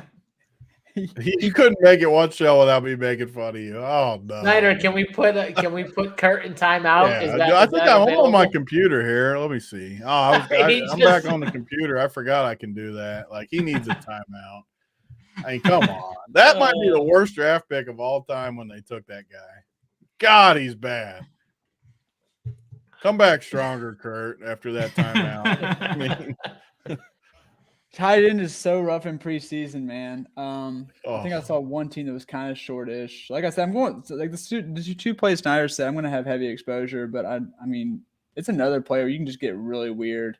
He couldn't make it one show without me making fun of you. Oh no, Snyder, can we put Kurt in timeout? Yeah, I think I'm on my computer here. Let me see. Oh, I'm back on the computer. I forgot I can do that. Like, he needs a timeout. I mean, come on. That might be the worst draft pick of all time when they took that guy. God, he's bad. Come back stronger, Kurt, after that timeout. I mean, tight end is so rough in preseason, man. I think I saw one team that was kind of shortish. Like I said, I'm going like the 2 plays Snyder said. I'm going to have heavy exposure, but I mean, it's another player you can just get really weird.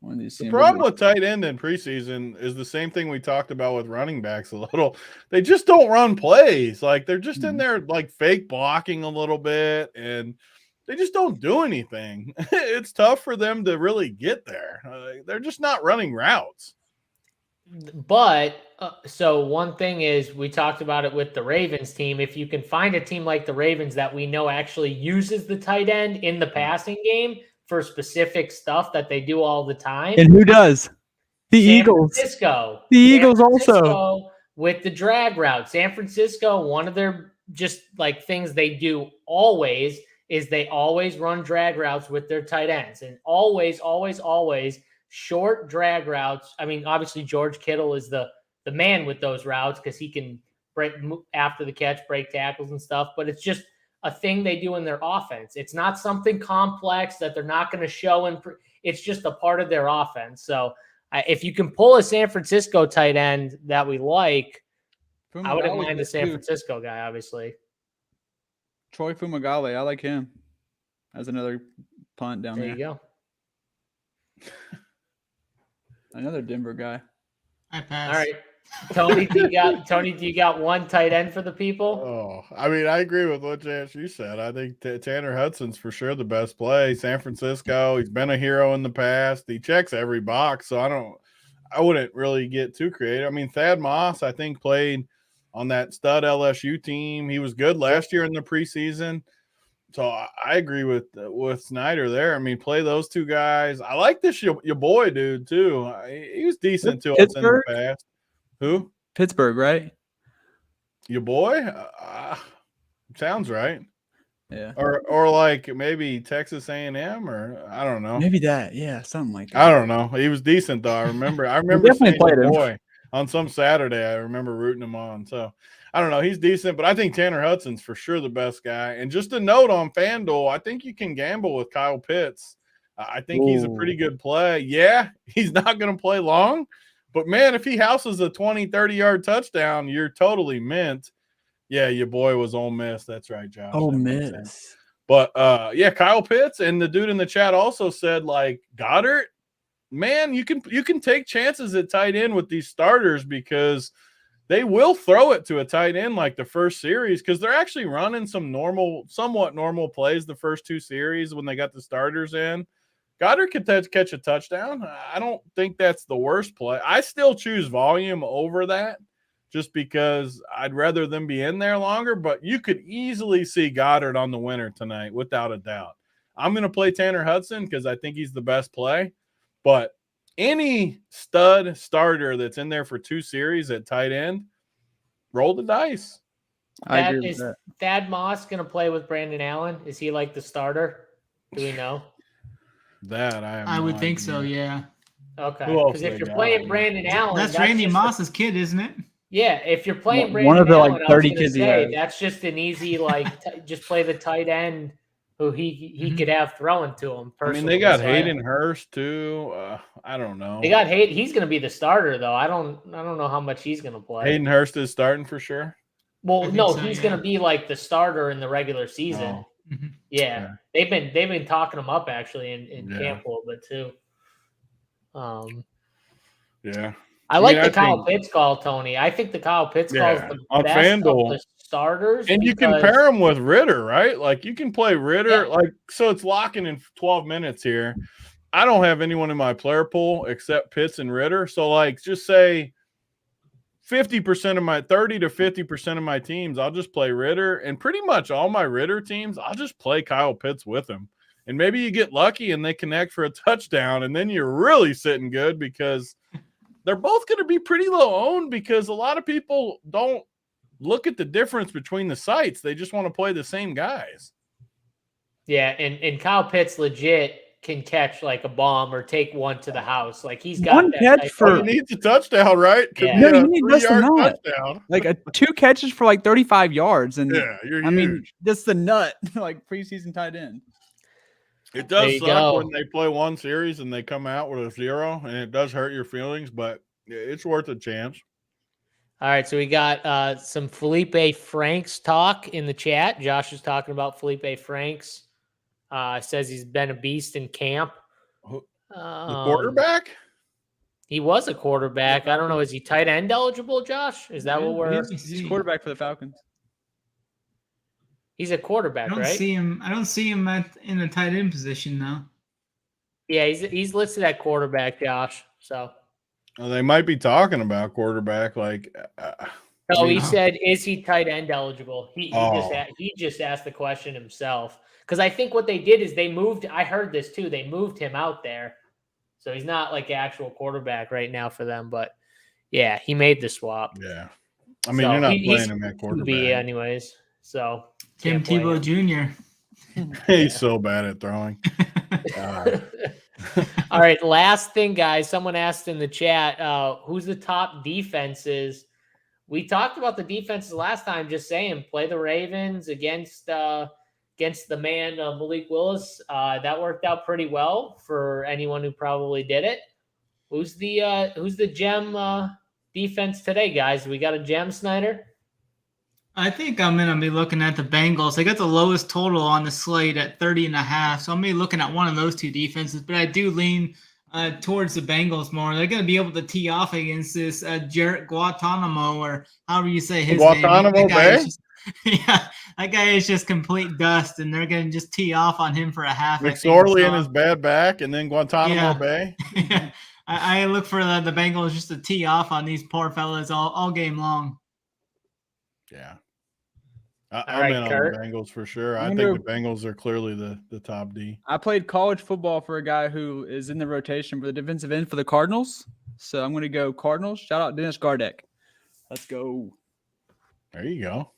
The problem with tight end in preseason is the same thing we talked about with running backs a little. They just don't run plays. Like, they're just in there like fake blocking a little bit, and they just don't do anything. It's tough for them to really get there. They're just not running routes. But so one thing is, we talked about it with the Ravens team. If you can find a team like the Ravens that we know actually uses the tight end in the passing game for specific stuff that they do all the time. And who does? The Eagles. Francisco. The Eagles also. With the drag route. San Francisco, one of their just like things they do always is they always run drag routes with their tight ends. And always short drag routes. I mean, obviously George Kittle is the man with those routes because he can break after the catch, break tackles and stuff. But it's just a thing they do in their offense. It's not something complex that they're not going to show. It's just a part of their offense. So if you can pull a San Francisco tight end that we like, I wouldn't mind the San Francisco guy, obviously. Troy Fumagalli, I like him as another punt down there. There you go. Another Denver guy. I pass. All right. Tony, do you got one tight end for the people? Oh, I mean, I agree with what you said. I think Tanner Hudson's for sure the best play. San Francisco, he's been a hero in the past. He checks every box, so I wouldn't really get too creative. I mean, Thad Moss, I think, played on that stud LSU team. He was good last year in the preseason. So I agree with Snyder there. I mean, play those 2 guys. I like this your boy dude too. He was decent to us in the past. Who? Pittsburgh, right? Your boy? Sounds right. Yeah. Or like maybe Texas A&M, or I don't know. Maybe that. Yeah, something like that. I don't know. He was decent though. I remember definitely played him. Boy on some Saturday. I remember rooting him on. So I don't know. He's decent, but I think Tanner Hudson's for sure the best guy. And just a note on FanDuel, I think you can gamble with Kyle Pitts. I think he's a pretty good play. Yeah, he's not going to play long. But, man, if he houses a 20, 30-yard touchdown, you're totally mint. Yeah, your boy was Ole Miss. That's right, Josh. Ole Miss. But, yeah, Kyle Pitts, and the dude in the chat also said, like, Goddard, man, you can take chances at tight end with these starters because they will throw it to a tight end like the first series because they're actually running some somewhat normal plays the first 2 series when they got the starters in. Goddard could catch a touchdown. I don't think that's the worst play. I still choose volume over that just because I'd rather them be in there longer, but you could easily see Goddard on the winner tonight without a doubt. I'm going to play Tanner Hudson because I think he's the best play, but any stud starter that's in there for 2 series at tight end, roll the dice. I agree with that. Thad Moss going to play with Brandon Allen? Is he like the starter? Do we know? That I would think so, yeah. Okay. Because if you're playing Brandon Allen, that's Randy Moss's kid, isn't it? Yeah, if you're playing Brandon one of the Allen, like 30 kids he has. That's just an easy just play the tight end who he could have throwing to him. I mean, they got Hayden Hurst too. I don't know. They got Hayden. He's going to be the starter though. I don't know how much he's going to play. Hayden Hurst is starting for sure. Well, no, he's going to be like the starter in the regular season. Oh. Yeah. They've been talking him up actually in camp a little bit too. Yeah. I like the Kyle Pitts call, Tony. I think the Kyle Pitts call is the on best FanDuel. of the starters. And you can pair him with Ritter, right? Like you can play Ritter, so it's locking in 12 minutes here. I don't have anyone in my player pool except Pitts and Ritter. So like just say 50% of my 30 to 50% of my teams, I'll just play Ritter. And pretty much all my Ritter teams, I'll just play Kyle Pitts with him. And maybe you get lucky and they connect for a touchdown, and then you're really sitting good because they're both going to be pretty low owned because a lot of people don't look at the difference between the sites. They just want to play the same guys. Yeah, and Kyle Pitts legit can catch like a bomb or take one to the house. Like he's got one catch for he needs a touchdown, right? Yeah. No, you need less than that. Touchdown. Like 2 catches for like 35 yards, and you're I huge. mean that's the nut like preseason tight end. It does suck when they play one series and they come out with a 0, and it does hurt your feelings, but it's worth a chance. All right, so we got some Felipe Franks talk in the chat. Josh is talking about Felipe Franks. Says he's been a beast in camp. The quarterback? He was a quarterback. I don't know. Is he tight end eligible, Josh? Is that what we're... He's quarterback for the Falcons. He's a quarterback, right? I don't see him in a tight end position though. Yeah, he's listed at quarterback, Josh. So well, they might be talking about quarterback. Like, he said, "Is he tight end eligible?" He just asked the question himself because I think what they did is they moved. I heard this too. They moved him out there, so he's not like actual quarterback right now for them. But yeah, he made the swap. Yeah, I mean, you're not playing him at quarterback, anyways. So. Tim Tebow Jr. He's so bad at throwing. All right, last thing, guys. Someone asked in the chat, who's the top defenses? We talked about the defenses last time, just saying play the Ravens against the man Malik Willis. That worked out pretty well for anyone who probably did it. Who's the gem defense today, guys? We got a gem, Snyder? I think I'm going to be looking at the Bengals. They got the lowest total on the slate at 30.5, so I'm going to be looking at one of those 2 defenses, but I do lean towards the Bengals more. They're going to be able to tee off against this Jarrett Guantanamo, or however you say his name. Guantanamo Bay? That guy is just complete dust, and they're going to just tee off on him for a half. McSorley and his bad back, and then Guantanamo Bay? I look for the Bengals just to tee off on these poor fellas all game long. Yeah. I'm in on the Bengals for sure. I think the Bengals are clearly the top D. I played college football for a guy who is in the rotation for the defensive end for the Cardinals. So I'm going to go Cardinals. Shout out Dennis Gardeck. Let's go. There you go.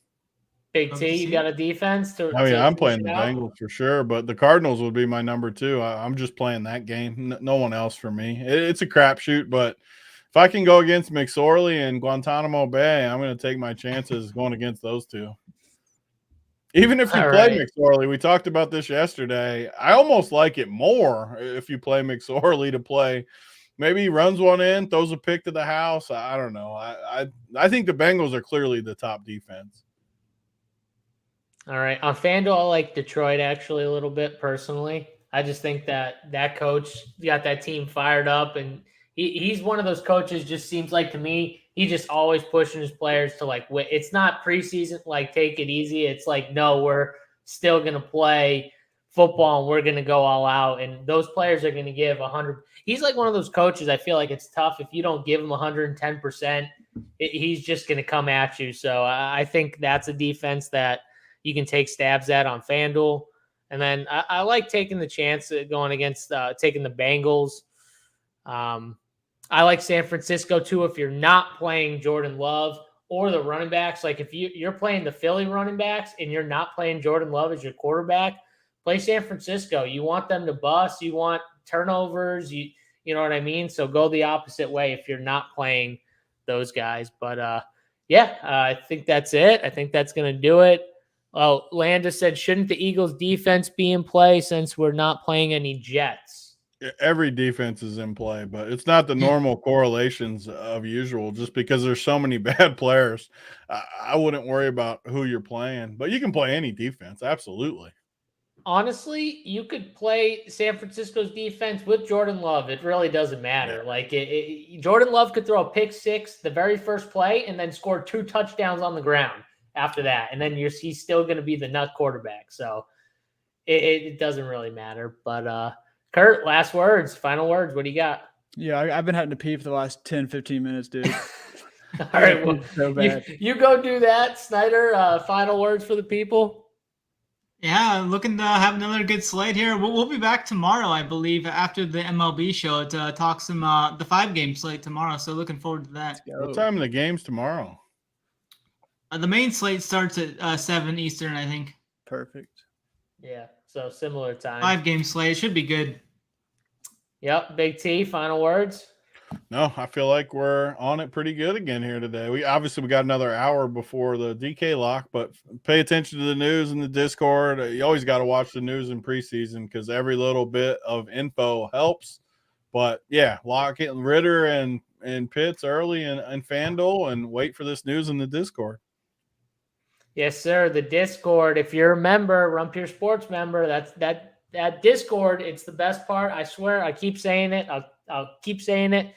Big T, you got a defense? I'm playing the Bengals for sure, but the Cardinals would be my number 2. I'm just playing that game. No one else for me. It's a crapshoot, but if I can go against McSorley and Guantanamo Bay, I'm going to take my chances going against those 2. Even if you play McSorley, we talked about this yesterday. I almost like it more if you play McSorley to play. Maybe he runs one in, throws a pick to the house. I don't know. I think the Bengals are clearly the top defense. All right. On FanDuel, I like Detroit actually a little bit personally. I just think that coach got that team fired up, and he's one of those coaches, just seems like to me, He just always pushing his players to like win. It's not preseason, like take it easy. It's like, no, we're still going to play football and we're going to go all out. And those players are going to give 100. He's like one of those coaches. I feel like it's tough if you don't give him 110%. He's just going to come at you. So I think that's a defense that you can take stabs at on FanDuel. And then I like taking the chance of going against taking the Bengals. I like San Francisco too if you're not playing Jordan Love or the running backs. Like if you're playing the Philly running backs and you're not playing Jordan Love as your quarterback, play San Francisco. You want them to bust. You want turnovers. You know what I mean? So go the opposite way if you're not playing those guys. But I think that's it. I think that's going to do it. Oh, Landis said, shouldn't the Eagles defense be in play since we're not playing any Jets? Every defense is in play, but it's not the normal correlations of usual just because there's so many bad players. I wouldn't worry about who you're playing, but you can play any defense. Absolutely. Honestly, you could play San Francisco's defense with Jordan Love. It really doesn't matter. Yeah. Like Jordan Love could throw a pick six the very first play and then score 2 touchdowns on the ground after that. And then he's still going to be the nut quarterback. So it doesn't really matter, but, Kurt, last words, final words. What do you got? Yeah, I've been having to pee for the last 10, 15 minutes, dude. All right, well, so bad. You go do that. Snyder, final words for the people? Yeah, looking to have another good slate here. We'll be back tomorrow, I believe, after the MLB show to talk some the 5-game slate tomorrow. So looking forward to that. What time are the games tomorrow? The main slate starts at 7 Eastern, I think. Perfect. Yeah, so similar time. 5-game slate. It should be good. Yep. Big T, final words? No, I feel like we're on it pretty good again here today. We got another hour before the DK lock, but pay attention to the news in the Discord. You always got to watch the news in preseason because every little bit of info helps. But yeah, lock it Ritter and Pitts early and FanDuel and wait for this news in the Discord. Yes, sir. The Discord. If you're a member, Rumpier Sports member, that Discord. It's the best part. I swear. I keep saying it. I'll keep saying it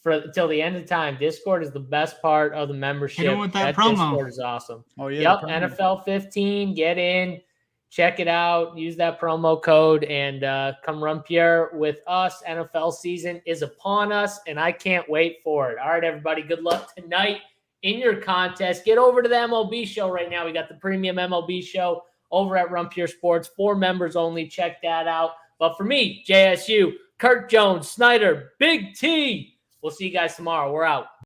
until the end of time. Discord is the best part of the membership. Hit 'em with that promo. Discord is awesome. Oh yeah. Yep. NFL 15. Get in. Check it out. Use that promo code and come Rumpier with us. NFL season is upon us, and I can't wait for it. All right, everybody. Good luck tonight in your contest. Get over to the MLB show right now. We got the premium MLB show over at Rumpier Sports for members only. Check that out. But for me, JSU, Kurt Jones, Snyder, Big T, we'll see you guys tomorrow. We're out.